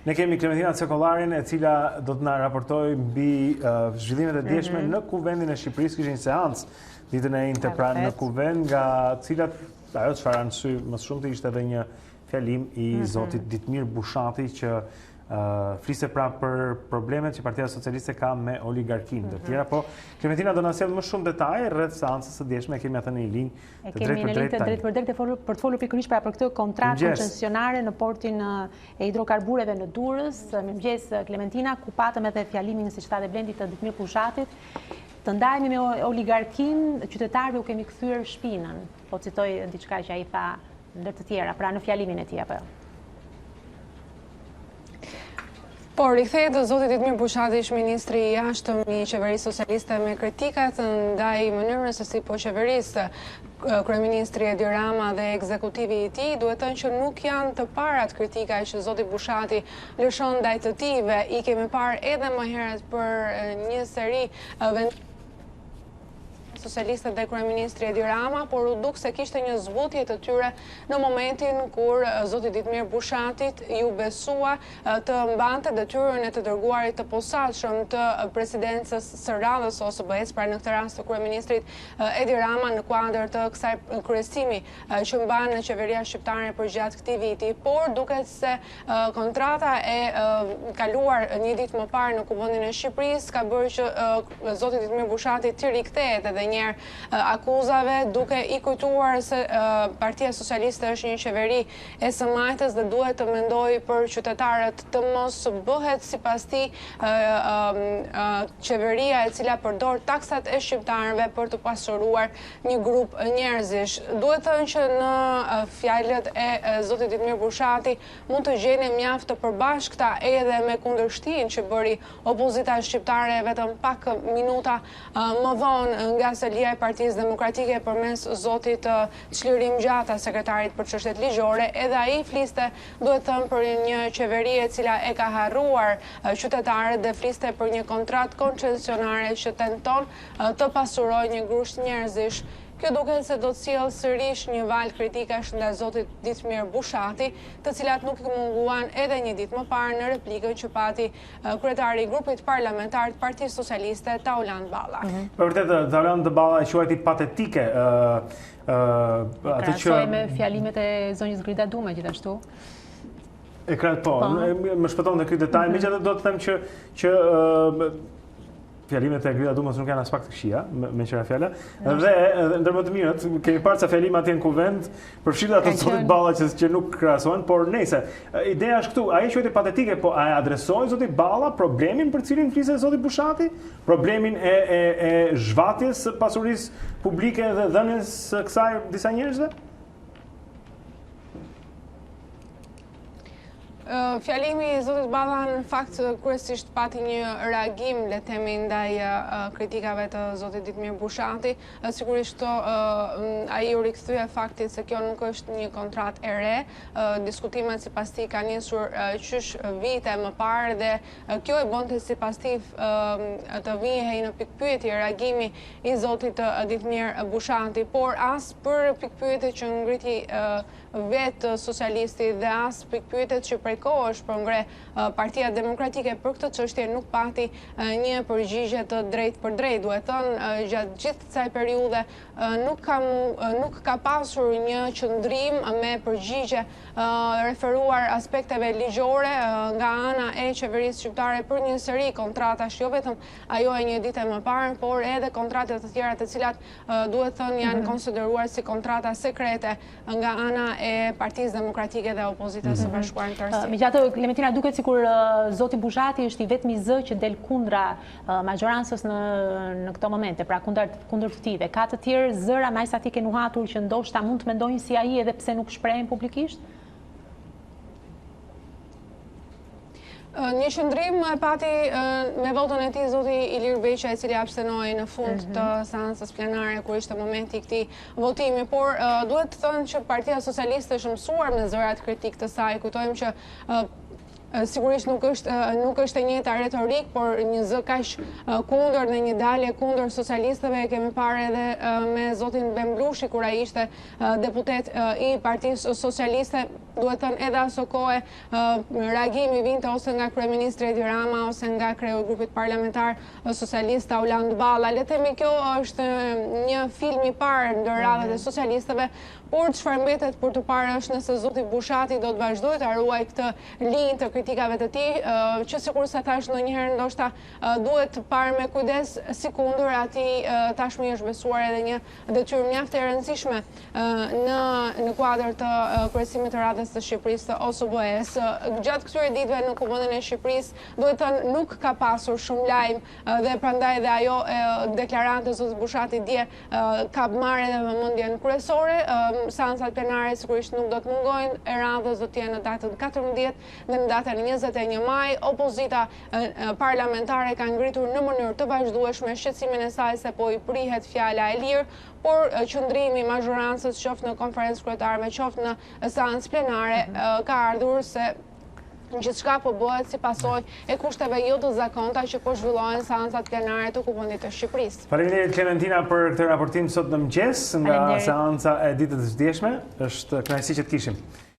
Ne kemi Klementina Cenkollarin, e cila do të na raportojë mbi zhvillimet e djeshme në Kuvendin e Shqipërisë. Kishte një seancë ditën e njëjtë pranë në Kuvend, nga cilat ajo çfarë anë sy më shumë ishte edhe një fjalim i zotit Ditmir Bushati që fliste pra për problemet që Partia Socialiste ka me oligarkinë të tjera, po Klementina do na sjell më shumë detaje rreth seancës së djeshme. Kemi atë në një linjë të drejtë për drejtë për të folur pikërisht për këtë kontratë koncesionare në portin e hidrokarbureve në Durrës. Mirëmëngjes Klementina, ku patëm edhe fjalimin, siç tha dhe Blendi, të Ditmir Bushatit. Të ndajemi me oligarkinë, qytetarëve u kemi kthyer shpinën. Po citoj diçka që ai tha ndër të tjera, pra në fjalimin e tij apo jo? Por, rikthehet zoti Ditmir Bushati, ish ministri i jashtëm i qeverisë socialiste, me kritikat ndaj mënyrës se si po qeverisë kryeministri Edi Rama dhe ekzekutivi i tij. Duhet thënë që nuk janë të parat kritika që zoti Bushati lëshon ndaj të tijve. I kemi parë edhe më herët për një seri socialistët dhe kryeministri Edi Rama, por u duk se kishte një zbutje të tyre në momentin kur zoti Ditmir Bushatit ju besua të mbante detyrën e të dërguarit të posaçëm të presidencës së radhës OSBE-s, pra në këtë rast të kryeministrit Edi Rama, në kuadër të kësaj kryesimi që mban në qeveria shqiptare për gjatë këtij viti. Por duket se kontrata e kaluar një ditë më parë në Kuvendin e Shqipërisë ka bërë që zoti Ditmir Bushati të rikthehet edhe njerë akuzave, duke i kujtuar se Partia Socialiste është një qeveri e së majtës dhe duhet të mendoj për qytetarët, të mos bëhet sipas tij qeveria e cila përdor taksat e shqiptarëve për të pasuruar një grup njerëzish. Duhet thënë që në fjalët e zotit Ditmir Bushati mund të gjeni mjaft të përbashkëta edhe me kundërshtinë që bëri opozita shqiptare vetëm pak minuta më vonë nga selia e Partisë Demokratike përmes zotit Çlirim Gjata, sekretarit për çështjet ligjore. Edhe ai fliste, duhet thënë, për një qeveri e cila e ka harruar qytetarët dhe fliste për një kontratë koncesionare që tenton të pasurojë një grusht njerëzish. Kjo duket se do të sjellë sërish një valë kritikash ndaj zotit Ditmir Bushati, të cilat nuk i munguan edhe një ditë më parë në replikën që pati kryetari i grupit parlamentar të Partisë Socialiste, Tauland Balla. Për vërtet, Tauland Balla e quajti patetike atë që me fjalimet e zonjës Grida Dume gjithashtu. Po, më shpëton dhe ky detaj, megjithatë do të them që fjalimet e Grida Dumës nuk janë as pak të këqija, me qëra fjala. Dhe ndër më të mirët, kemi parë sa fjalime atje në Kuvend, përfshirë ato të zotit Balla që nuk krahasohen, por nejse. Ideja është këtu, ai quhet patetike, po a adresoi zoti Balla problemin për cilin fliste zoti Bushati? Problemin e zhvatjes së pasurisë publike dhe dhënies së kësaj disa njerëzve? Fjalimi i zotit Balla në fakt kryesisht pati një reagim, le të themi, ndaj kritikave të zotit Ditmir Bushati. Sigurisht ai u rikthye faktit se kjo nuk është një kontratë e re. Diskutimet sipas tij kanë nisur qysh vite më parë dhe kjo e bonte sipas tij të vihej në pikpyetje reagimi i zotit Ditmir Bushati, por as për pikpyetjet që ngriti vetë socialisti dhe as pikpyetjet që prej kohësh po ngre Partia Demokratike për këtë çështje nuk pati një përgjigje të drejtë për drejtë. Duhet thënë, gjatë gjithë kësaj periudhe nuk ka pasur një qëndrim me përgjigje referuar aspekteve ligjore nga ana e qeverisë shqiptare për një seri kontratash, jo vetëm ajo e një dite më parë, por edhe kontratat të tjera të cilat duhet thënë janë konsideruar si kontrata sekrete nga ana e Partisë Demokratike dhe opozitës së bashkuar tërësisht. Megjithatë, Klementina, duket sikur zoti Bushati është i vetmi zë që del kundra majorancës në këto momente, pra kundër të tij. Ka të tjerë zëra më sa ti ke nuhatur që ndoshta mund të mendojnë si ai edhe pse nuk shprehen publikisht? Një qëndrim e pati me votën e tij zoti Ilir Beqa, i cili abstenoi në fund të seancës plenare kur ishte momenti i këtij votimi, por duhet të thënë që Partia Socialiste është mësuar me zërat kritik të saj. Kujtojmë që Sigurisht nuk është e njëjta retorik, por një zë kaq kundër dhe një dalje kundër socialistëve e kemi parë edhe me zotin Bemblushi kur ai ishte deputet i Partisë Socialiste. Duhet thënë edhe aso kohë reagimi vinte ose nga kryeministri Edi Rama ose nga kreu i grupit parlamentar socialist Auland Balla. Le të themi kjo është një film i parë ndër radhët e socialistëve, por çfarë mbetet për të parë është nëse zoti Bushati do të vazhdojë të ruaj këtë linjë të kritikave të tij, që sikur sa thash ndonjëherë ndoshta duhet të parë me kujdes si kundër atij tashmë është besuar edhe një detyrë mjaft e rëndësishme në kuadër të kryesimit të Radhës të Shqipërisë të OSBE-s. Gjatë këtyre ditëve në Kuvendin e Shqipërisë, duhet thënë nuk ka pasur shumë lajm dhe prandaj dhe ajo deklarante e zotit Bushati dje ka marrë edhe vëmendjen kryesore. Seancat plenare sigurisht nuk do të mungojnë, e radhës do të jenë në datën 14 dhe në datën 21 maj. Opozita parlamentare ka ngritur në mënyrë të vazhdueshme shqetësimin e saj se po i prihet fjala e lirë, por qëndrimi i mazhorancës qoftë në konferencë kryetarëve, qoftë në seancë plenare ka ardhur se gjithçka po bëhet si pasojë e kushteve jo të zakonta që po zhvillohen seancat plenare të Kuvendit të Shqipërisë. Faleminderit Klementina për këtë raportim sot në mëngjes nga seanca e ditës së djeshme. Është kënaqësi që të kishim.